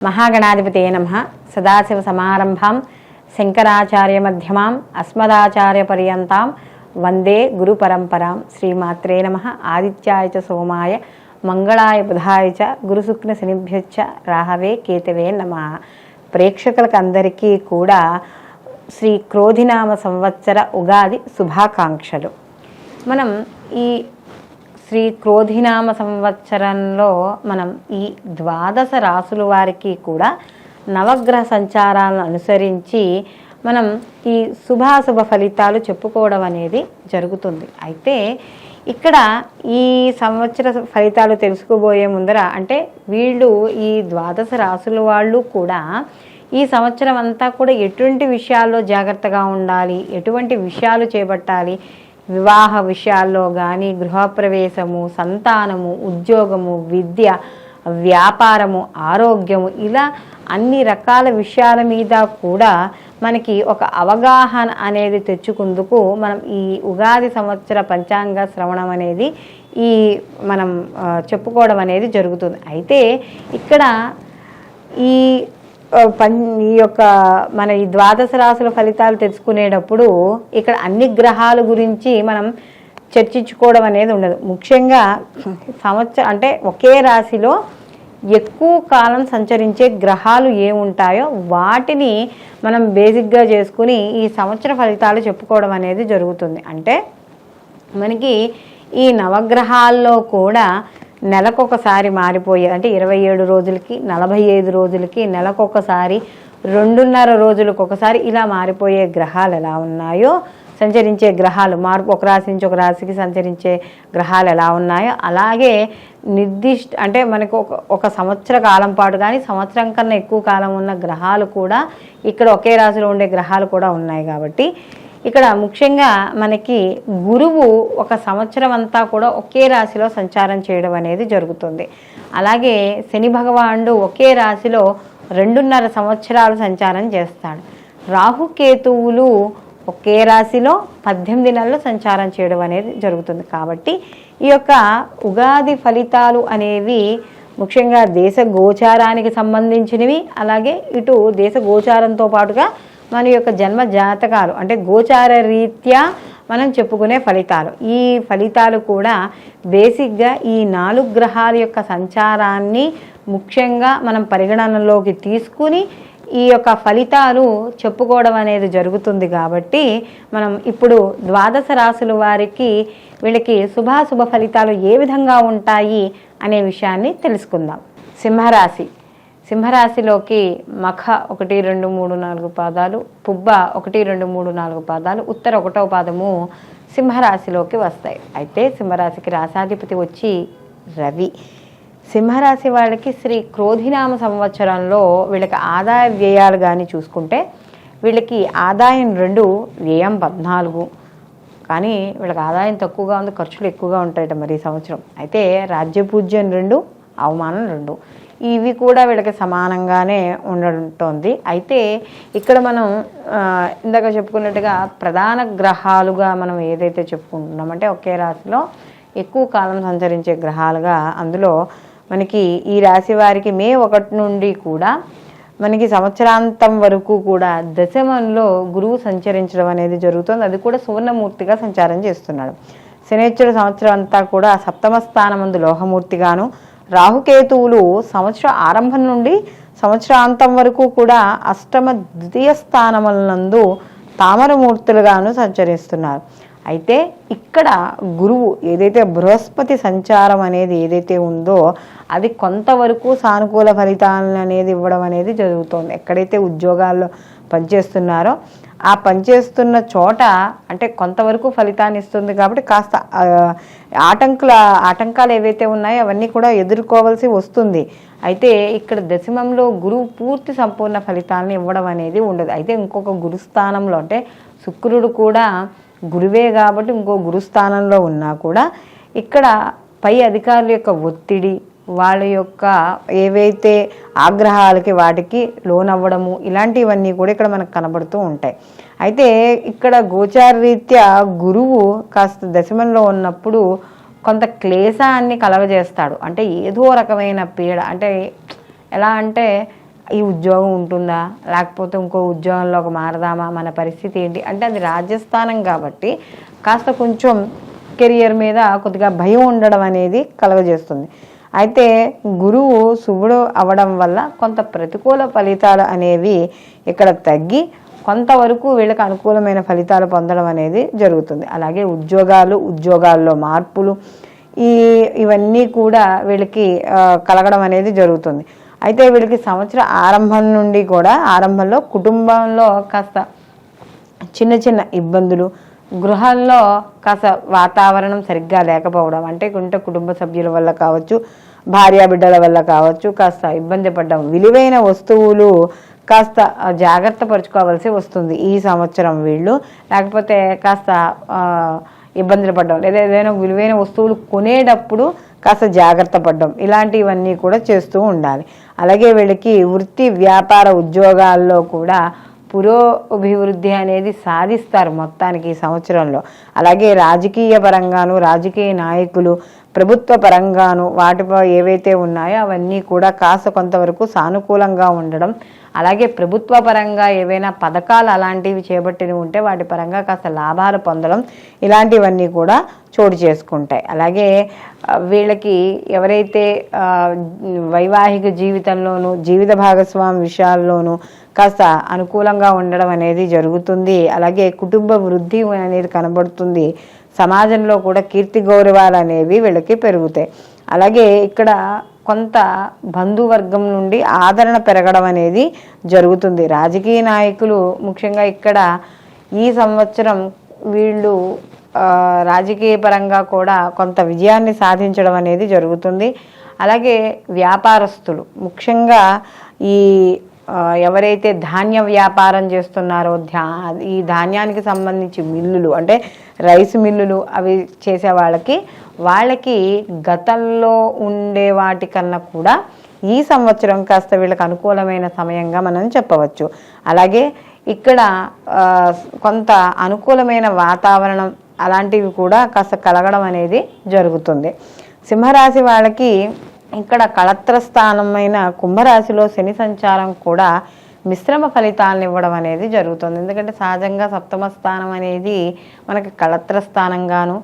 మహాగణాధిపతే నమః. సదాశివసమారంభాం శంకరాచార్యమధ్యమాం అస్మదాచార్యపర్యంతాం వందే గురుపరంపరాం. శ్రీమాత్రే నమః. ఆదిత్యాయ చ సోమాయ మంగళాయ బుధాయ చ గురుశుక్ర శనిభ్యశ్చ రాహవే కేతవే నమః. ప్రేక్షకులకు అందరికీ కూడా శ్రీ క్రోధినామ సంవత్సర ఉగాది శుభాకాంక్షలు. మనం ఈ శ్రీ క్రోధినామ సంవత్సరంలో మనం ఈ ద్వాదశ రాసుల వారికి కూడా నవగ్రహ సంచారాలను అనుసరించి మనం ఈ శుభాశుభ ఫలితాలు చెప్పుకోవడం అనేది జరుగుతుంది. అయితే ఇక్కడ ఈ సంవత్సర ఫలితాలు తెలుసుకోబోయే ముందర అంటే వీళ్ళు ఈ ద్వాదశ రాసుల వాళ్ళు కూడా ఈ సంవత్సరం అంతా కూడా ఎటువంటి విషయాల్లో జాగ్రత్తగా ఉండాలి, ఎటువంటి విషయాలు చేపట్టాలి, వివాహ విషయాల్లో కానీ, గృహప్రవేశము, సంతానము, ఉద్యోగము, విద్య, వ్యాపారము, ఆరోగ్యము, ఇలా అన్ని రకాల విషయాల మీద కూడా మనకి ఒక అవగాహన అనేది తెచ్చుకుందుకు మనం ఈ ఉగాది సంవత్సర పంచాంగ శ్రవణం అనేది మనం చెప్పుకోవడం అనేది జరుగుతుంది. అయితే ఇక్కడ ఈ యొక్క మన ఈ ద్వాదశ రాశుల ఫలితాలు తెలుసుకునేటప్పుడు ఇక్కడ అన్ని గ్రహాల గురించి మనం చర్చించుకోవడం అనేది ఉండదు. ముఖ్యంగా సంవత్సరం అంటే ఒకే రాశిలో ఎక్కువ కాలం సంచరించే గ్రహాలు ఏముంటాయో వాటిని మనం బేసిక్గా చేసుకుని ఈ సంవత్సర ఫలితాలు చెప్పుకోవడం అనేది జరుగుతుంది. అంటే మనకి ఈ నవగ్రహాల్లో కూడా నెలకొకసారి మారిపోయే అంటే 27 రోజులకి, 45 రోజులకి, నెలకొకసారి, 2.5 రోజులకు ఒకసారి ఇలా మారిపోయే గ్రహాలు ఎలా ఉన్నాయో, సంచరించే గ్రహాలు ఒక రాశి నుంచి ఒక రాశికి సంచరించే గ్రహాలు ఎలా ఉన్నాయో అలాగే నిర్దిష్ట అంటే మనకు ఒక సంవత్సర కాలం పాటు కానీ సంవత్సరం కన్నా ఎక్కువ కాలం ఉన్న గ్రహాలు కూడా ఇక్కడ ఒకే రాశిలో ఉండే గ్రహాలు కూడా ఉన్నాయి. కాబట్టి ఇక్కడ ముఖ్యంగా మనకి గురువు ఒక సంవత్సరం అంతా కూడా ఒకే రాశిలో సంచారం చేయడం అనేది జరుగుతుంది. అలాగే శని భగవానుడు ఒకే రాశిలో 2.5 సంవత్సరాలు సంచారం చేస్తాడు. రాహుకేతువులు ఒకే రాశిలో 18 నెలలు సంచారం చేయడం అనేది జరుగుతుంది. కాబట్టి ఈ యొక్క ఉగాది ఫలితాలు అనేవి ముఖ్యంగా దేశ గోచారానికి సంబంధించినవి, అలాగే ఇటు దేశ గోచారంతో పాటుగా మన యొక్క జన్మ జాతకాలు అంటే గోచార రీత్యా మనం చెప్పుకునే ఫలితాలు. ఈ ఫలితాలు కూడా బేసిక్గా ఈ 4 గ్రహాల యొక్క సంచారాన్ని ముఖ్యంగా మనం పరిగణనలోకి తీసుకుని ఈ యొక్క ఫలితాలు చెప్పుకోవడం అనేది జరుగుతుంది. కాబట్టి మనం ఇప్పుడు ద్వాదశ రాశుల వారికి వీళ్ళకి శుభాశుభ ఫలితాలు ఏ విధంగా ఉంటాయి అనే విషయాన్ని తెలుసుకుందాం. సింహరాశిలోకి మఖ 1, 2, 3, 4 పాదాలు, పుబ్బ 1, 2, 3, 4 పాదాలు, ఉత్తర 1వ పాదము సింహరాశిలోకి వస్తాయి. అయితే సింహరాశికి రాశాధిపతి వచ్చి రవి. సింహరాశి వాళ్ళకి శ్రీ క్రోధినామ సంవత్సరంలో వీళ్ళకి ఆదాయ వ్యయాలు కానీ చూసుకుంటే వీళ్ళకి ఆదాయం 2, వ్యయం 14. కానీ వీళ్ళకి ఆదాయం తక్కువగా ఉంది, ఖర్చులు ఎక్కువగా ఉంటాయట మరి ఈ సంవత్సరం. అయితే రాజ్యపూజ్యం 2, అవమానం 2, ఇవి కూడా వీళ్ళకి సమానంగానే ఉండటోంది. అయితే ఇక్కడ మనం ఇందాక చెప్పుకున్నట్టుగా ప్రధాన గ్రహాలుగా మనం ఏదైతే చెప్పుకుంటున్నామంటే ఒకే రాశిలో ఎక్కువ కాలం సంచరించే గ్రహాలుగా అందులో మనకి ఈ రాశి వారికి మే 1 నుండి కూడా మనకి సంవత్సరాంతం వరకు కూడా దశమంలో గురువు సంచరించడం అనేది జరుగుతుంది. అది కూడా సువర్ణమూర్తిగా సంచారం చేస్తున్నాడు. శనేశ్వరుడు సంవత్సరం అంతా కూడా సప్తమ స్థానమందు లోహమూర్తిగాను, రాహుకేతువులు సంవత్సరం ఆరంభం నుండి సంవత్సరాంతం వరకు కూడా అష్టమ ద్వితీయ స్థానములందు తామరమూర్తులుగాను సంచరిస్తున్నారు. అయితే ఇక్కడ గురువు ఏదైతే బృహస్పతి సంచారం అనేది ఏదైతే ఉందో అది కొంతవరకు సానుకూల ఫలితాలను అనేది ఇవ్వడం అనేది జరుగుతుంది. ఎక్కడైతే ఉద్యోగాల్లో పనిచేస్తున్నారో ఆ పనిచేస్తున్న చోట అంటే కొంతవరకు ఫలితాన్ని ఇస్తుంది. కాబట్టి కాస్త ఆటంకాలు ఏవైతే ఉన్నాయో అవన్నీ కూడా ఎదుర్కోవాల్సి వస్తుంది. అయితే ఇక్కడ దశమంలో గురువు పూర్తి సంపూర్ణ ఫలితాలను ఇవ్వడం అనేది ఉండదు. అయితే ఇంకొక గురుస్థానంలో అంటే శుక్రుడు కూడా గురువే కాబట్టి ఇంకో గురుస్థానంలో ఉన్నా కూడా ఇక్కడ పై అధికారుల యొక్క ఒత్తిడి, వాళ్ళ యొక్క ఏవైతే ఆగ్రహాలకి వాటికి లోనవ్వడము ఇలాంటివన్నీ కూడా ఇక్కడ మనకు కనబడుతూ ఉంటాయి. అయితే ఇక్కడ గోచార రీత్యా గురువు కాస్త దశమంలో ఉన్నప్పుడు కొంత క్లేశాన్ని కలగజేస్తాడు. అంటే ఏదో రకమైన పీడ, అంటే ఎలా అంటే ఈ ఉద్యోగం ఉంటుందా, లేకపోతే ఇంకో ఉద్యోగంలోకి మారదామా, మన పరిస్థితి ఏంటి అంటే అది రాజ్యస్థానం కాబట్టి కాస్త కొంచెం కెరియర్ మీద కొద్దిగా భయం ఉండడం అనేది కలుగజేస్తుంది. అయితే గురువు శుభుడు అవ్వడం వల్ల కొంత ప్రతికూల ఫలితాలు అనేవి ఇక్కడ తగ్గి కొంతవరకు వీళ్ళకి అనుకూలమైన ఫలితాలు పొందడం అనేది జరుగుతుంది. అలాగే ఉద్యోగాల్లో మార్పులు ఇవన్నీ కూడా వీళ్ళకి కలగడం అనేది జరుగుతుంది. అయితే వీళ్ళకి సంవత్సర ఆరంభం నుండి కూడా ఆరంభంలో కుటుంబంలో కాస్త చిన్న చిన్న ఇబ్బందులు, గృహాల్లో కాస్త వాతావరణం సరిగ్గా లేకపోవడం, అంటే కుటుంబ సభ్యుల వల్ల కావచ్చు, భార్యాబిడ్డల వల్ల కావచ్చు కాస్త ఇబ్బంది పడ్డం, విలువైన వస్తువులు కాస్త జాగ్రత్త పరుచుకోవాల్సి వస్తుంది ఈ సంవత్సరం వీళ్ళు. లేకపోతే కాస్త ఇబ్బందులు పడ్డం, లేదా ఏదైనా విలువైన వస్తువులు కొనేటప్పుడు కాస్త జాగ్రత్త పడ్డం, ఇలాంటివన్నీ కూడా చేస్తూ ఉండాలి. అలాగే వీళ్ళకి వృత్తి వ్యాపార ఉద్యోగాల్లో కూడా పురోభివృద్ధి అనేది సాధిస్తారు మొత్తానికి ఈ సంవత్సరంలో. అలాగే రాజకీయ పరంగాను, రాజకీయ నాయకులు ప్రభుత్వ పరంగాను వాటిపై ఏవైతే ఉన్నాయో అవన్నీ కూడా కాస్త కొంతవరకు సానుకూలంగా ఉండడం, అలాగే ప్రభుత్వ పరంగా ఏవైనా పథకాలు అలాంటివి చేపట్టినవి ఉంటే వాటి పరంగా కాస్త లాభాలు పొందడం, ఇలాంటివన్నీ కూడా చోటు చేసుకుంటాయి. అలాగే వీళ్ళకి ఎవరైతే వైవాహిక జీవితంలోనూ జీవిత భాగస్వామి విషయాల్లోనూ కాస్త అనుకూలంగా ఉండడం అనేది జరుగుతుంది. అలాగే కుటుంబ వృద్ధి అనేది కనబడుతుంది. సమాజంలో కూడా కీర్తి గౌరవాలు అనేవి వీళ్ళకి పెరుగుతాయి. అలాగే ఇక్కడ కొంత బంధువర్గం నుండి ఆదరణ పెరగడం అనేది జరుగుతుంది. రాజకీయ నాయకులు ముఖ్యంగా ఇక్కడ ఈ సంవత్సరం వీళ్ళు రాజకీయ పరంగా కూడా కొంత విజయాన్ని సాధించడం అనేది జరుగుతుంది. అలాగే వ్యాపారస్తులు ముఖ్యంగా ఈ ఎవరైతే ధాన్య వ్యాపారం చేస్తున్నారో ఈ ధాన్యానికి సంబంధించి మిల్లులు అంటే రైస్ మిల్లులు అవి చేసే వాళ్ళకి గతంలో ఉండే వాటికన్నా కూడా ఈ సంవత్సరం కాస్త వీళ్ళకి అనుకూలమైన సమయంగా మనం చెప్పవచ్చు. అలాగే ఇక్కడ కొంత అనుకూలమైన వాతావరణం అలాంటివి కూడా కాస్త కలగడం అనేది జరుగుతుంది. సింహరాశి వాళ్ళకి ఇక్కడ కళత్ర స్థానమైన కుంభరాశిలో శని సంచారం కూడా మిశ్రమ ఫలితాలను ఇవ్వడం అనేది జరుగుతుంది. ఎందుకంటే సహజంగా సప్తమ స్థానం అనేది మనకి కళత్ర స్థానంగాను,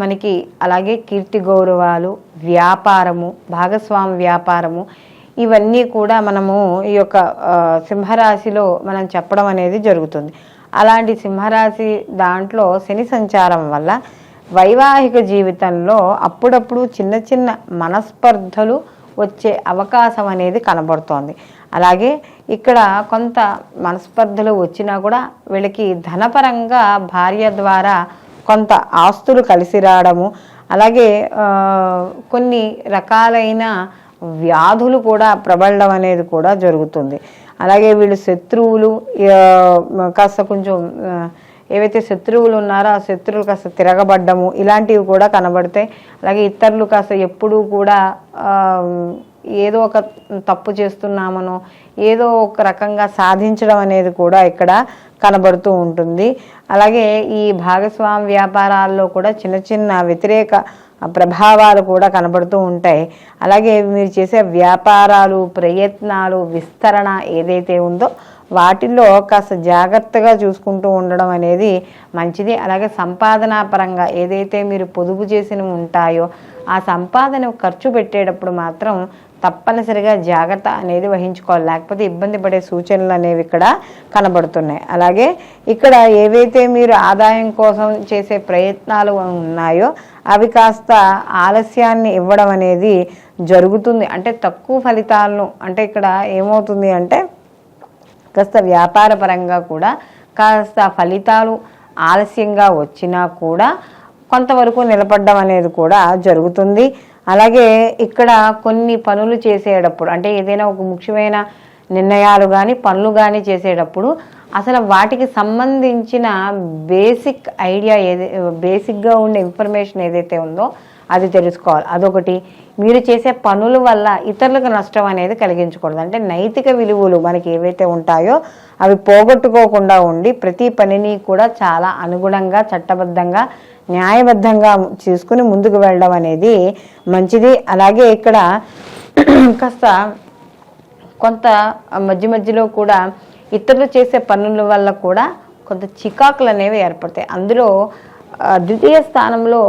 మనకి అలాగే కీర్తి గౌరవాలు, వ్యాపారము, భాగస్వామి వ్యాపారము, ఇవన్నీ కూడా మనము ఈ యొక్క సింహరాశిలో మనం చెప్పడం అనేది జరుగుతుంది. అలాంటి సింహరాశి దాంట్లో శని సంచారం వల్ల వైవాహిక జీవితంలో అప్పుడప్పుడు చిన్న చిన్న మనస్పర్ధలు వచ్చే అవకాశం అనేది కనబడుతోంది. అలాగే ఇక్కడ కొంత మనస్పర్ధలు వచ్చినా కూడా వీళ్ళకి ధనపరంగా భార్య ద్వారా కొంత ఆస్తులు కలిసి రావడము, అలాగే కొన్ని రకాలైన వ్యాధులు కూడా ప్రబలడం అనేది కూడా జరుగుతుంది. అలాగే వీళ్ళు శత్రువులు కాస్త కొంచెం ఏవైతే శత్రువులు ఉన్నారో ఆ శత్రువులు కాస్త తిరగబడ్డము ఇలాంటివి కూడా కనబడతాయి. అలాగే ఇతరులు కాస్త ఎప్పుడూ కూడా ఏదో ఒక తప్పు చేస్తున్నామనో ఏదో ఒక రకంగా సాధించడం అనేది కూడా ఇక్కడ కనబడుతూ ఉంటుంది. అలాగే ఈ భాగస్వామి వ్యాపారాల్లో కూడా చిన్న చిన్న వ్యతిరేక ప్రభావాలు కూడా కనబడుతూ ఉంటాయి. అలాగే మీరు చేసే వ్యాపారాలు, ప్రయత్నాలు, విస్తరణ ఏదైతే ఉందో వాటిల్లో కాస్త జాగ్రత్తగా చూసుకుంటూ ఉండడం అనేది మంచిది. అలాగే సంపాదనా పరంగా ఏదైతే మీరు పొదుపు చేసినవి ఉంటాయో ఆ సంపాదన ఖర్చు పెట్టేటప్పుడు మాత్రం తప్పనిసరిగా జాగ్రత్త అనేది వహించుకోవాలి, లేకపోతే ఇబ్బంది పడే సూచనలు అనేవి ఇక్కడ కనబడుతున్నాయి. అలాగే ఇక్కడ ఏవైతే మీరు ఆదాయం కోసం చేసే ప్రయత్నాలు ఉన్నాయో అవి కాస్త ఆలస్యాన్ని ఇవ్వడం అనేది జరుగుతుంది. అంటే తక్కువ ఫలితాలను, అంటే ఇక్కడ ఏమవుతుంది అంటే కాస్త వ్యాపార పరంగా కూడా కాస్త ఫలితాలు ఆలస్యంగా వచ్చినా కూడా కొంతవరకు నిలబడడం అనేది కూడా జరుగుతుంది. అలాగే ఇక్కడ కొన్ని పనులు చేసేటప్పుడు, అంటే ఏదైనా ఒక ముఖ్యమైన నిర్ణయాలు కానీ పనులు కానీ చేసేటప్పుడు అసలు వాటికి సంబంధించిన బేసిక్ ఐడియా బేసిక్గా ఉండే ఇన్ఫర్మేషన్ ఏదైతే ఉందో అది తెలుసుకోవాలి. అదొకటి. మీరు చేసే పనుల వల్ల ఇతరులకు నష్టం అనేది కలిగించకూడదు. అంటే నైతిక విలువలు మనకి ఏవైతే ఉంటాయో అవి పోగొట్టుకోకుండా ఉండి ప్రతి పనిని కూడా చాలా అనుగుణంగా, చట్టబద్ధంగా, న్యాయబద్ధంగా చేసుకుని ముందుకు వెళ్ళడం అనేది మంచిది. అలాగే ఇక్కడ కాస్త కొంత మధ్య మధ్యలో కూడా ఇతరులు చేసే పనుల వల్ల కూడా కొంత చికాకులు అనేవి ఏర్పడతాయి. అందులో ద్వితీయ స్థానంలో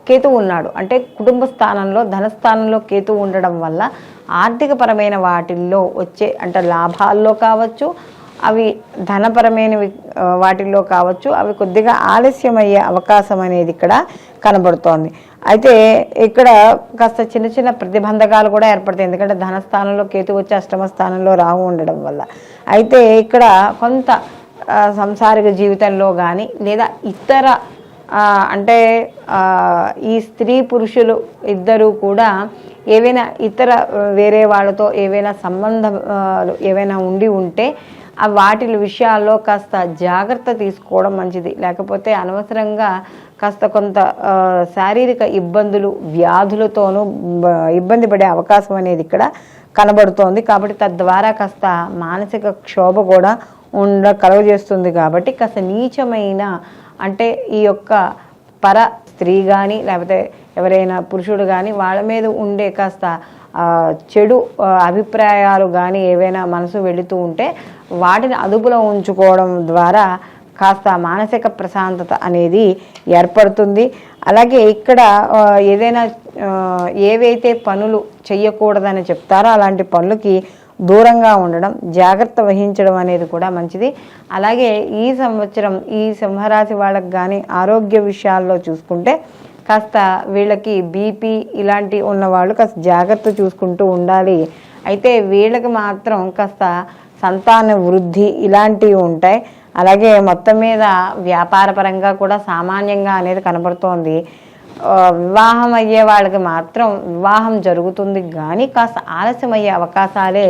కేతువు ఉన్నాడు, అంటే కుటుంబ స్థానంలో ధనస్థానంలో కేతువు ఉండడం వల్ల ఆర్థికపరమైన వాటిల్లో వచ్చే అంటే లాభాల్లో కావచ్చు, అవి ధనపరమైన వాటిల్లో కావచ్చు, అవి కొద్దిగా ఆలస్యమయ్యే అవకాశం అనేది ఇక్కడ కనబడుతోంది. అయితే ఇక్కడ కాస్త చిన్న చిన్న ప్రతిబంధకాలు కూడా ఏర్పడతాయి, ఎందుకంటే ధనస్థానంలో కేతు వచ్చి అష్టమ స్థానంలో రాహు ఉండడం వల్ల. అయితే ఇక్కడ కొంత సంసారిక జీవితంలో కానీ లేదా ఇతర అంటే ఈ స్త్రీ పురుషులు ఇద్దరూ కూడా ఏవైనా ఇతర వేరే వాళ్ళతో ఏవైనా సంబంధాలు ఏవైనా ఉంటే వాటి విషయాల్లో కాస్త జాగ్రత్త తీసుకోవడం మంచిది. లేకపోతే అనవసరంగా కాస్త కొంత శారీరక ఇబ్బందులు వ్యాధులతోనూ ఇబ్బంది పడే అవకాశం అనేది ఇక్కడ కనబడుతోంది. కాబట్టి తద్వారా కాస్త మానసిక క్షోభ కూడా కలుగజేస్తుంది. కాబట్టి కాస్త నీచమైన అంటే ఈ యొక్క పర స్త్రీ కానీ లేకపోతే ఎవరైనా పురుషుడు కానీ వాళ్ళ మీద ఉండే కాస్త చెడు అభిప్రాయాలు కానీ ఏవైనా మనసు వెళుతూ ఉంటే వాటిని అదుపులో ఉంచుకోవడం ద్వారా కాస్త మానసిక ప్రశాంతత అనేది ఏర్పడుతుంది. అలాగే ఇక్కడ ఏదైనా ఏవైతే పనులు చెయ్యకూడదని చెప్తారో అలాంటి పనులకి దూరంగా ఉండడం, జాగ్రత్త వహించడం అనేది కూడా మంచిది. అలాగే ఈ సంవత్సరం ఈ సింహరాశి వాళ్ళకి కానీ ఆరోగ్య విషయాల్లో చూసుకుంటే కాస్త వీళ్ళకి బీపీ ఇలాంటి ఉన్నవాళ్ళు కాస్త జాగ్రత్త చూసుకుంటూ ఉండాలి. అయితే వీళ్ళకి మాత్రం కాస్త సంతాన వృద్ధి ఇలాంటివి ఉంటాయి. అలాగే మొత్తం మీద వ్యాపారపరంగా కూడా సామాన్యంగా అనేది కనబడుతోంది. వివాహం అయ్యే వాళ్ళకి మాత్రం వివాహం జరుగుతుంది, కానీ కాస్త ఆలస్యం అయ్యే అవకాశాలే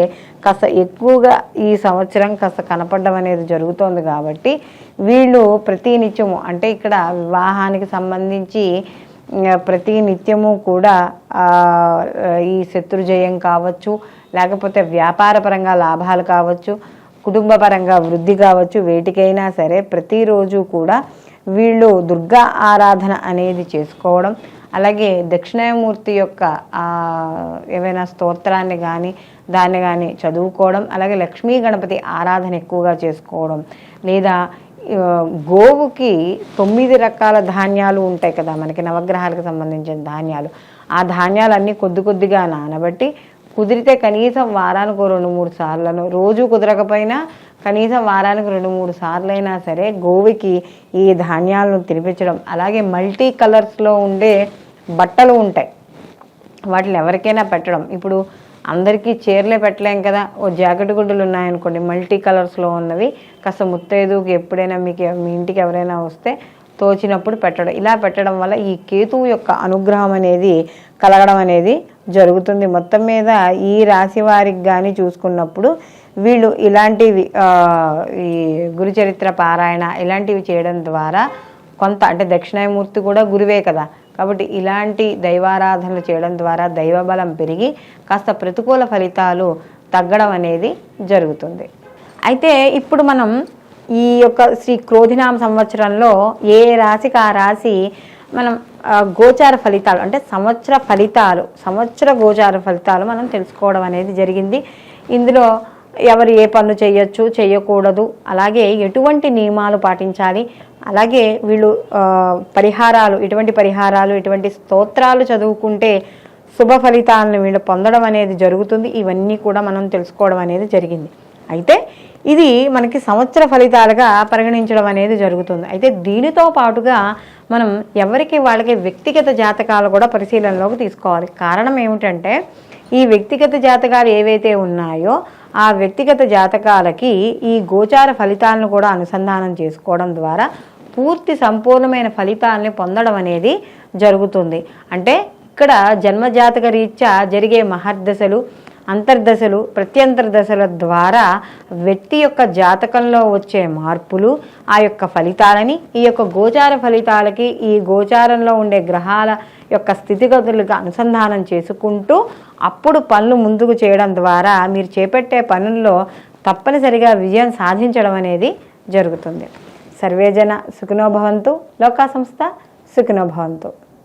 కాస్త ఎక్కువగా ఈ సంవత్సరం కాస్త కనపడడం అనేది జరుగుతోంది. కాబట్టి వీళ్ళు ప్రతి నిత్యము అంటే ఇక్కడ వివాహానికి సంబంధించి ప్రతి నిత్యము కూడా ఈ శత్రుజయం కావచ్చు, లేకపోతే వ్యాపారపరంగా లాభాలు కావచ్చు, కుటుంబపరంగా వృద్ధి కావచ్చు, వేటికైనా సరే ప్రతిరోజు కూడా వీళ్ళు దుర్గా ఆరాధన అనేది చేసుకోవడం, అలాగే దక్షిణామూర్తి యొక్క ఏవైనా స్తోత్రాన్ని కానీ దాన్ని కానీ చదువుకోవడం, అలాగే లక్ష్మీ గణపతి ఆరాధన ఎక్కువగా చేసుకోవడం, లేదా గోవుకి 9 రకాల ధాన్యాలు ఉంటాయి కదా మనకి నవగ్రహాలకు సంబంధించిన ధాన్యాలు, ఆ ధాన్యాలన్నీ కొద్దిగా నానబెట్టి కుదిరితే కనీసం వారానికి 2-3 సార్లను, రోజు కుదరకపోయినా కనీసం వారానికి 2-3 సార్లు అయినా సరే గోవుకి ఈ ధాన్యాలను తినిపించడం. అలాగే మల్టీ కలర్స్లో ఉండే బట్టలు ఉంటాయి, వాటిని ఎవరికైనా పెట్టడం. ఇప్పుడు అందరికీ చీరలే పెట్టలేం కదా, ఓ జాకెట్ గుడ్డలు ఉన్నాయనుకోండి మల్టీ కలర్స్లో ఉన్నవి, కాస్త ముత్తైదుకి ఎప్పుడైనా మీకు మీ ఇంటికి ఎవరైనా వస్తే తోచినప్పుడు పెట్టడం. ఇలా పెట్టడం వల్ల ఈ కేతువు యొక్క అనుగ్రహం అనేది కలగడం అనేది జరుగుతుంది. మొత్తం మీద ఈ రాశి వారికి కానీ చూసుకున్నప్పుడు వీళ్ళు ఇలాంటివి ఈ గురుచరిత్ర పారాయణ ఇలాంటివి చేయడం ద్వారా కొంత అంటే దక్షిణామూర్తి కూడా గురువే కదా, కాబట్టి ఇలాంటి దైవారాధనలు చేయడం ద్వారా దైవబలం పెరిగి కాస్త ప్రతికూల ఫలితాలు తగ్గడం అనేది జరుగుతుంది. అయితే ఇప్పుడు మనం ఈ యొక్క శ్రీ క్రోధినామ సంవత్సరంలో ఏ రాశికి ఆ రాశి మనం గోచార ఫలితాలు అంటే సంవత్సర గోచార ఫలితాలు మనం తెలుసుకోవడం అనేది జరిగింది. ఇందులో ఎవరు ఏ పనులు చేయొచ్చు చేయకూడదు, అలాగే ఎటువంటి నియమాలు పాటించాలి, అలాగే వీళ్ళు ఎటువంటి స్తోత్రాలు చదువుకుంటే శుభ ఫలితాలను వీళ్ళు పొందడం అనేది జరుగుతుంది. ఇవన్నీ కూడా మనం తెలుసుకోవడం అనేది జరిగింది. అయితే ఇది మనకి సంవత్సర ఫలితాలుగా పరిగణించడం అనేది జరుగుతుంది. అయితే దీనితో పాటుగా మనం ఎవరికి వాళ్ళకి వ్యక్తిగత జాతకాలు కూడా పరిశీలనలోకి తీసుకోవాలి. కారణం ఏమిటంటే ఈ వ్యక్తిగత జాతకాలు ఏవైతే ఉన్నాయో ఆ వ్యక్తిగత జాతకాలకి ఈ గోచార ఫలితాలను కూడా అనుసంధానం చేసుకోవడం ద్వారా పూర్తి సంపూర్ణమైన ఫలితాలని పొందడం అనేది జరుగుతుంది. అంటే ఇక్కడ జన్మజాతక రీత్యా జరిగే మహర్దశలు, అంతర్దశలు, ప్రత్యంతర దశల ద్వారా వ్యక్తి యొక్క జాతకంలో వచ్చే మార్పులు ఆ యొక్క ఫలితాలని ఈ యొక్క గోచార ఫలితాలకి ఈ గోచారంలో ఉండే గ్రహాల యొక్క స్థితిగతులుగా అనుసంధానం చేసుకుంటూ అప్పుడు పనులు ముందుకు చేయడం ద్వారా మీరు చేపట్టే పనుల్లో తప్పనిసరిగా విజయం సాధించడం అనేది జరుగుతుంది. సర్వేజన సుఖినో భవంతు, లోకా సంస్థ సుఖినో భవంతు.